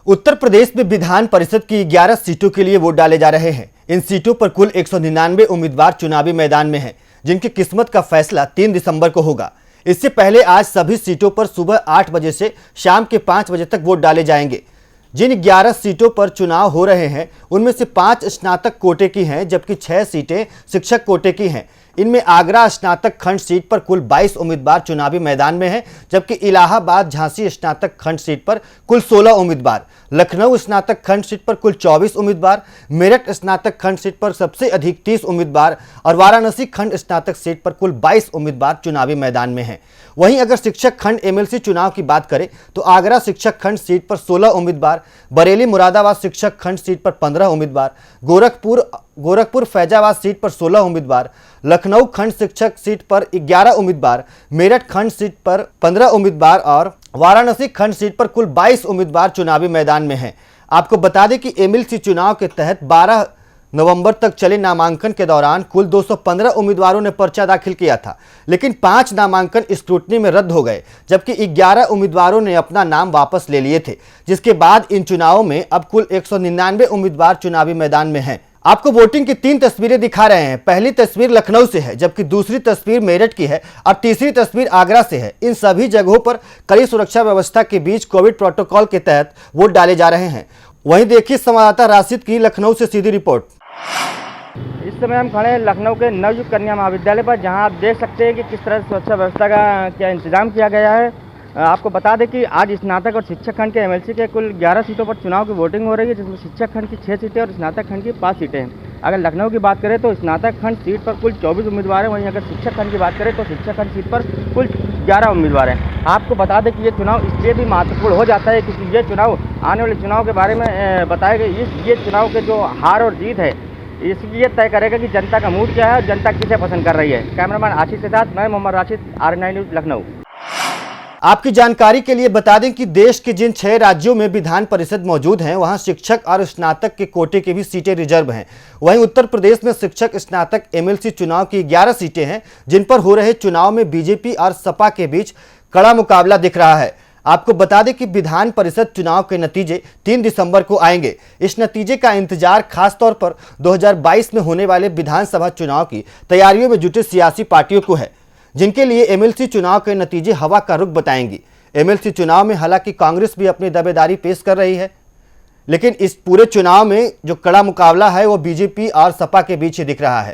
उत्तर प्रदेश में विधान परिषद की 11 सीटों के लिए वोट डाले जा रहे हैं। इन सीटों पर कुल 199 उम्मीदवार चुनावी मैदान में हैं, जिनकी किस्मत का फैसला 3 दिसंबर को होगा। इससे पहले आज सभी सीटों पर सुबह 8 बजे से शाम के 5 बजे तक वोट डाले जाएंगे। जिन 11 सीटों पर चुनाव हो रहे हैं उनमें से 5 स्नातक कोटे की हैं, जबकि 6 सीटें शिक्षक कोटे की हैं। इनमें आगरा स्नातक खंड सीट पर कुल 22 उम्मीदवार चुनावी मैदान में हैं, जबकि इलाहाबाद झांसी स्नातक खंड सीट पर कुल 16 उम्मीदवार, लखनऊ स्नातक खंड सीट पर कुल 24 उम्मीदवार, मेरठ स्नातक खंड सीट पर सबसे अधिक 30 उम्मीदवार और वाराणसी खंड स्नातक सीट पर कुल 22 उम्मीदवार चुनावी मैदान में हैं। वहीं अगर शिक्षक खंड एमएलसी चुनाव की बात करें तो आगरा शिक्षक खंड सीट पर 16 उम्मीदवार, बरेली मुरादाबाद शिक्षक खंड सीट पर 15 उम्मीदवार, गोरखपुर फैजाबाद सीट पर 16 उम्मीदवार, लखनऊ खंड शिक्षक सीट पर 11 उम्मीदवार, मेरठ खंड सीट पर 15 उम्मीदवार और वाराणसी खंड सीट पर कुल 22 उम्मीदवार चुनावी मैदान में हैं। आपको बता दें कि एमएलसी चुनाव के तहत 12 नवंबर तक चले नामांकन के दौरान कुल 215 उम्मीदवारों ने पर्चा दाखिल किया था, लेकिन 5 नामांकन स्क्रूटनी में रद्द हो गए, जबकि 11 उम्मीदवारों ने अपना नाम वापस ले लिए थे। जिसके बाद इन चुनावों में अब कुल 199 उम्मीदवार चुनावी मैदान में हैं। आपको वोटिंग की 3 तस्वीरें दिखा रहे हैं। पहली तस्वीर लखनऊ से है, जबकि दूसरी तस्वीर मेरठ की है और तीसरी तस्वीर आगरा से है। इन सभी जगहों पर कड़ी सुरक्षा व्यवस्था के बीच कोविड प्रोटोकॉल के तहत वोट डाले जा रहे हैं। वहीं देखिए संवाददाता राशिद की लखनऊ से सीधी रिपोर्ट। इस समय हम खड़े हैं लखनऊ के नवयुग कन्या महाविद्यालय पर, जहां आप देख सकते हैं कि किस तरह सुरक्षा व्यवस्था का क्या इंतजाम किया गया है। आपको बता दें कि आज स्नातक और शिक्षक खंड के एमएलसी के कुल 11 सीटों पर चुनाव की वोटिंग हो रही है, जिसमें शिक्षक खंड की 6 सीटें और स्नातक खंड की 5 सीटें हैं। अगर लखनऊ की बात करें तो स्नातक खंड सीट पर कुल 24 उम्मीदवार हैं, वहीं अगर शिक्षक खंड की बात करें तो शिक्षक खंड सीट पर कुल 11 उम्मीदवार हैं। आपको बता दें कि ये चुनाव इसलिए भी महत्वपूर्ण हो जाता है क्योंकि ये चुनाव आने वाले चुनाव के बारे में बताया गया। ये चुनाव के जो हार और जीत है इसलिए तय करेगा कि जनता का मूड क्या है और जनता किसे पसंद कर रही है। कैमरामैन आशीष के साथ मैं मोहम्मद राशिद, RN9 न्यूज़ लखनऊ। आपकी जानकारी के लिए बता दें कि देश के जिन 6 राज्यों में विधान परिषद मौजूद हैं वहां शिक्षक और स्नातक के कोटे की भी सीटें रिजर्व हैं। वहीं उत्तर प्रदेश में शिक्षक स्नातक एमएलसी चुनाव की 11 सीटें हैं, जिन पर हो रहे चुनाव में बीजेपी और सपा के बीच कड़ा मुकाबला दिख रहा है। आपको बता दें कि विधान परिषद चुनाव के नतीजे 3 दिसंबर को आएंगे। इस नतीजे का इंतजार खासतौर पर 2022 में होने वाले विधानसभा चुनाव की तैयारियों में जुटे सियासी पार्टियों को है, जिनके लिए एमएलसी चुनाव के नतीजे हवा का रुख बताएंगी। एमएलसी चुनाव में हालांकि कांग्रेस भी अपनी दावेदारी पेश कर रही है, लेकिन इस पूरे चुनाव में जो कड़ा मुकाबला है वो बीजेपी और सपा के बीच ही दिख रहा है।